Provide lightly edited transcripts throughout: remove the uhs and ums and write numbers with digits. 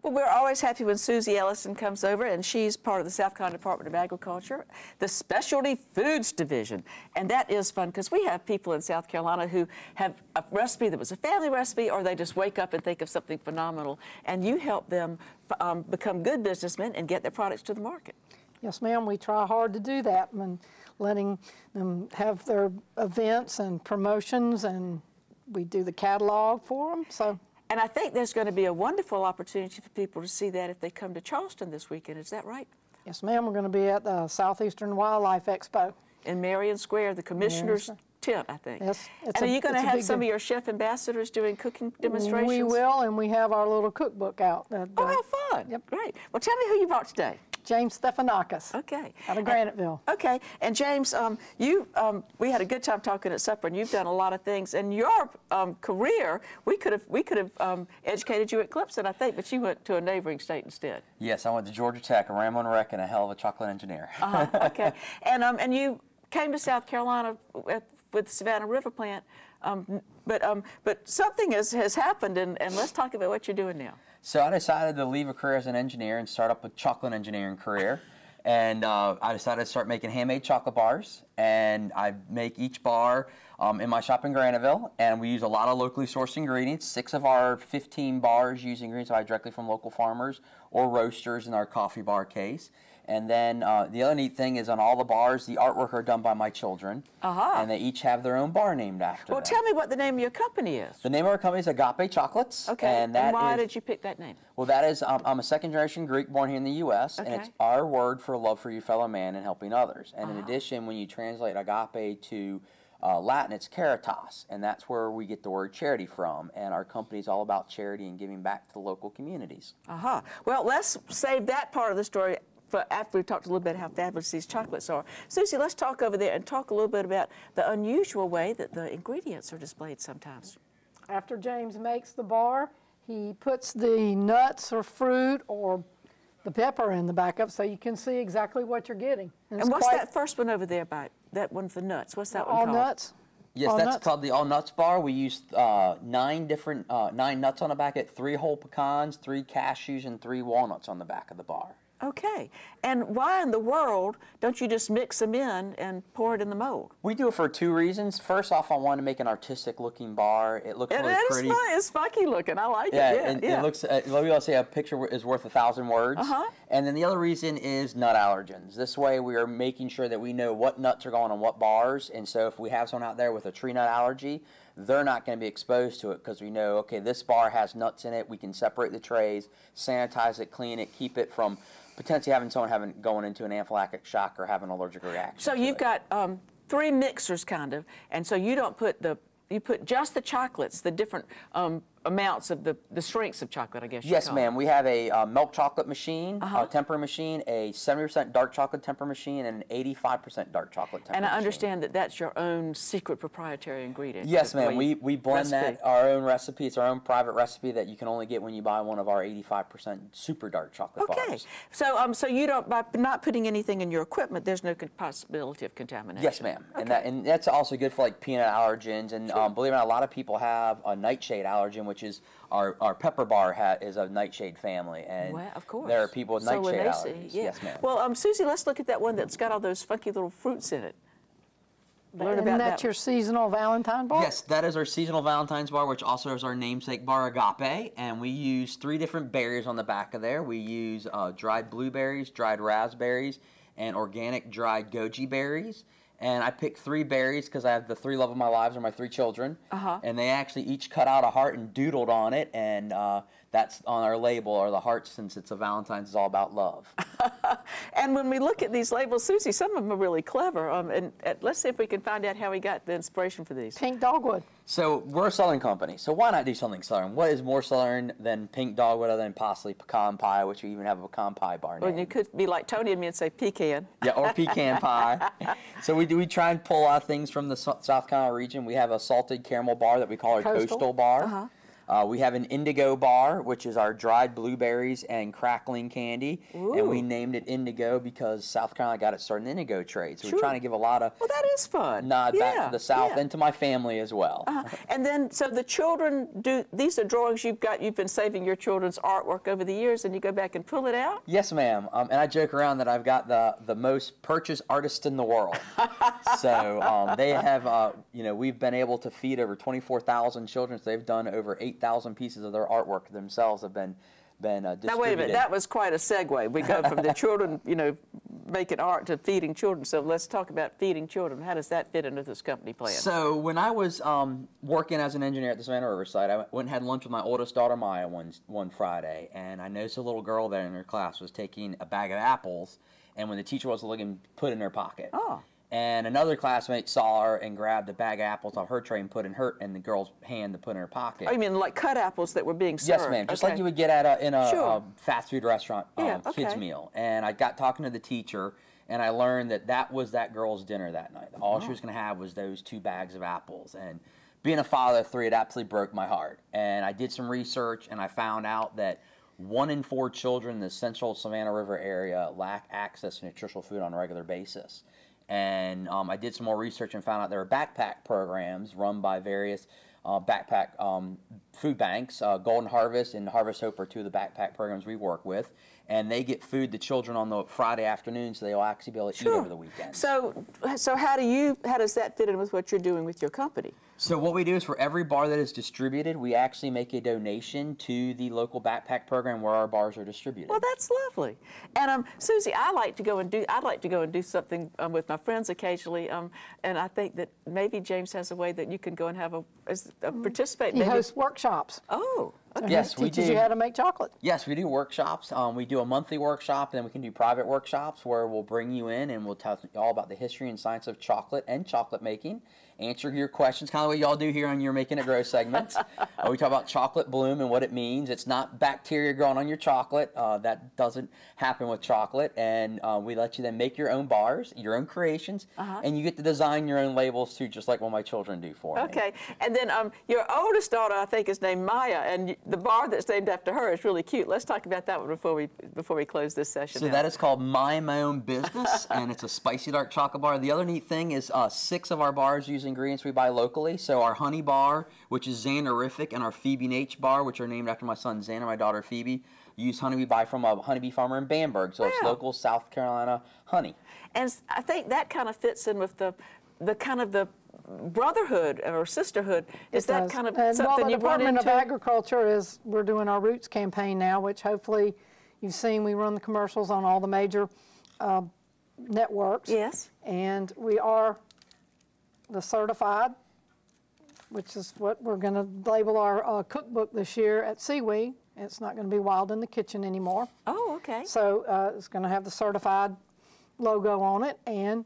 Well, we're always happy when Suzy Ellison comes over, and she's part of the South Carolina Department of Agriculture, the Specialty Foods Division. And that is fun because we have people in South Carolina who have a recipe that was a family recipe, or they just wake up and think of something phenomenal, and you help them become good businessmen and get their products to the market. Yes, ma'am. We try hard to do that and letting them have their events and promotions, and we do the catalog for them. And I think there's going to be a wonderful opportunity for people to see that if they come to Charleston this weekend. Is that right? Yes, ma'am. We're going to be at the Southeastern Wildlife Expo. In Marion Square, the Commissioner's tent, I think. Yes. And are you going to have some of your chef ambassadors doing cooking demonstrations? We will, and we have our little cookbook out. Oh, how fun. Yep. Great. Well, tell me who you brought today. James Stefanakos. Okay. Out of Graniteville. Okay. And James, we had a good time talking at supper, and you've done a lot of things. In your career, we could have educated you at Clemson, I think, but you went to a neighboring state instead. Yes, I went to Georgia Tech, a Ramon Wreck, and a hell of a chocolate engineer. Okay. And you came to South Carolina with the Savannah River plant, but something has happened, and let's talk about what you're doing now. So I decided to leave a career as an engineer and start up a chocolate engineering career. And I decided to start making handmade chocolate bars. And I make each bar in my shop in Graniteville. And we use a lot of locally sourced ingredients. 6 of our 15 bars use ingredients I buy directly from local farmers or roasters in our coffee bar case. And then the other neat thing is on all the bars, the artwork are done by my children. And they each have their own bar named after them. Tell me what the name of your company is. The name of our company is Agape Chocolates. Okay. And why did you pick that name? Well, that is, I'm a second-generation Greek born here in the U.S., and it's our word for love for your fellow man and helping others. And in addition, when you translate agape to Latin, it's caritas, and that's where we get the word charity from. And our company is all about charity and giving back to the local communities. Well, let's save that part of the story for after we've talked a little bit how fabulous these chocolates are. Suzy, let's talk over there and talk a little bit about the unusual way that the ingredients are displayed sometimes. After James makes the bar, he puts the nuts or fruit or the pepper in the backup so you can see exactly what you're getting. And what's that first one over there by? That one for nuts. What's that one called? All nuts. Yes, that's called the All Nuts Bar. We use 9 nuts on the back, 3 whole pecans, 3 cashews, and 3 walnuts on the back of the bar. Okay. And why in the world don't you just mix them in and pour it in the mold? We do it for 2 reasons. First off, I want to make an artistic-looking bar. It looks really pretty. It's funky looking. I like it. It looks, we always say a picture is worth 1,000 words. And then the other reason is nut allergens. This way we are making sure that we know what nuts are going on what bars. And so if we have someone out there with a tree nut allergy, they're not going to be exposed to it because we know, okay, this bar has nuts in it. We can separate the trays, sanitize it, clean it, keep it from potentially having someone going into an anaphylactic shock or having an allergic reaction. So you've got 3 mixers kind of, and so you don't put you put just the chocolates, the different amounts of the strengths of chocolate, I guess you call it. Yes, ma'am. We have a milk chocolate machine, a temper machine, a 70% dark chocolate temper machine, and an 85% dark chocolate temper machine. And I understand that that's your own secret proprietary ingredient. Yes, ma'am. We blend that, our own recipe. It's our own private recipe that you can only get when you buy one of our 85% super dark chocolate bars. Okay. So you don't, by not putting anything in your equipment, there's no possibility of contamination. Yes, ma'am. Okay. And that's also good for like peanut allergens. And believe it or not, a lot of people have a nightshade allergen, which is our pepper bar is a nightshade family, and of course. there are people with nightshade allergies. Yes, ma'am. Well, Suzy, let's look at that one that's got all those funky little fruits in it. Learn about that. Your seasonal Valentine bar? Yes, that is our seasonal Valentine's bar, which also is our namesake bar, Agape, and we use 3 different berries on the back of there. We use dried blueberries, dried raspberries, and organic dried goji berries. And I picked 3 berries because I have the 3 love of my lives are my 3 children. And they actually each cut out a heart and doodled on it. And that's on our label, or the hearts, since it's a Valentine's, is all about love. And when we look at these labels, Suzy, some of them are really clever. And let's see if we can find out how we got the inspiration for these. Pink dogwood. So we're a Southern company, so why not do something Southern? What is more Southern than pink dogwood other than possibly pecan pie, which we even have a pecan pie bar name? Well, you could be like Tony and me and say pecan. Yeah, or pecan pie. So we try and pull a lot of things from the South Carolina region. We have a salted caramel bar that we call our Coastal Bar. We have an indigo bar, which is our dried blueberries and crackling candy. Ooh. And we named it indigo because South Carolina got its start in the indigo trade. So Sure. we're trying to give a lot of Well, that is fun. nod back to the South yeah. and to my family as well. And then, so the children these are drawings you've been saving your children's artwork over the years, and you go back and pull it out? Yes, ma'am. And I joke around that I've got the most purchased artists in the world. So they have, you know, we've been able to feed over 24,000 children. So they've done over 8,000 pieces of their artwork themselves have been distributed. Now, wait a minute. That was quite a segue. We go from the children, you know, making art to feeding children. So let's talk about feeding children. How does that fit into this company plan? So when I was working as an engineer at the Savannah Riverside, I went and had lunch with my oldest daughter, Maya, one Friday. And I noticed a little girl there in her class was taking a bag of apples, and when the teacher was looking, put it in her pocket. Oh. And another classmate saw her and grabbed a bag of apples off her tray and put in the girl's hand to put in her pocket. Oh, you mean like cut apples that were being served? Yes, ma'am. Just okay. like you would get at in a Sure. fast food restaurant Yeah, kids okay. meal. And I got talking to the teacher, and I learned that was that girl's dinner that night. All she was going to have was those 2 bags of apples. And being a father of 3, it absolutely broke my heart. And I did some research, and I found out that 1 in 4 children in the central Savannah River area lack access to nutritional food on a regular basis. And I did some more research and found out there were backpack programs run by various backpack food banks. Golden Harvest and Harvest Hope are 2 of the backpack programs we work with. And they get food to children on the Friday afternoon, so they will actually be able to eat over the weekend. So how does that fit in with what you're doing with your company? So what we do is for every bar that is distributed, we actually make a donation to the local backpack program where our bars are distributed. Well, that's lovely. And Suzy, I'd like to go and do something with my friends occasionally. And I think that maybe James has a way that you can go and have participate. He hosts workshops. Oh. Okay. Yes, we do. Teaches you how to make chocolate. Yes, we do workshops. We do a monthly workshop, and then we can do private workshops where we'll bring you in and we'll tell you all about the history and science of chocolate and chocolate making, answer your questions, kind of what y'all do here on your Making It Grow segments. We talk about chocolate bloom and what it means. It's not bacteria growing on your chocolate. That doesn't happen with chocolate. And we let you then make your own bars, your own creations, and you get to design your own labels too, just like what my children do for me. Okay. And then your oldest daughter, I think, is named Maya, and the bar that's named after her is really cute. Let's talk about that one before we close this session. So that is called My Own Business, and it's a spicy dark chocolate bar. The other neat thing is 6 of our bars use ingredients we buy locally. So our honey bar, which is Xanerific, and our Phoebe and H bar, which are named after my son Xander and my daughter Phoebe, use honey we buy from a honeybee farmer in Bamberg. So it's local South Carolina honey. And I think that kind of fits in with the kind of the brotherhood or sisterhood. Is that kind of something the you run Department into? of Agriculture we're doing our Roots campaign now, which hopefully you've seen. We run the commercials on all the major networks. Yes. And we are the certified, which is what we're going to label our cookbook this year at Seaweed. It's not going to be Wild in the Kitchen anymore. Oh, okay. So it's going to have the certified logo on it, and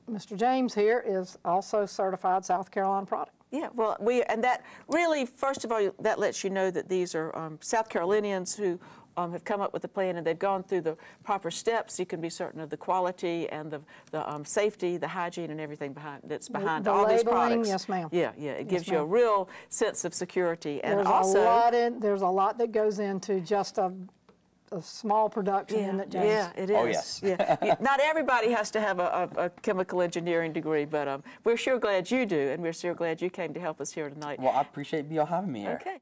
Mr. James here is also certified South Carolina product. Yeah, well, and that really, first of all, that lets you know that these are South Carolinians who have come up with a plan, and they've gone through the proper steps. You can be certain of the quality and the safety, the hygiene, and everything behind The all these labeling, products. yes, ma'am. Yeah, it gives you a real sense of security, and There's also there's a lot that goes into just a small production in that, James. Yeah, it is. Oh, yes. Yeah. Not everybody has to have a chemical engineering degree, but we're sure glad you do, and we're sure glad you came to help us here tonight. Well, I appreciate y'all having me here. Okay.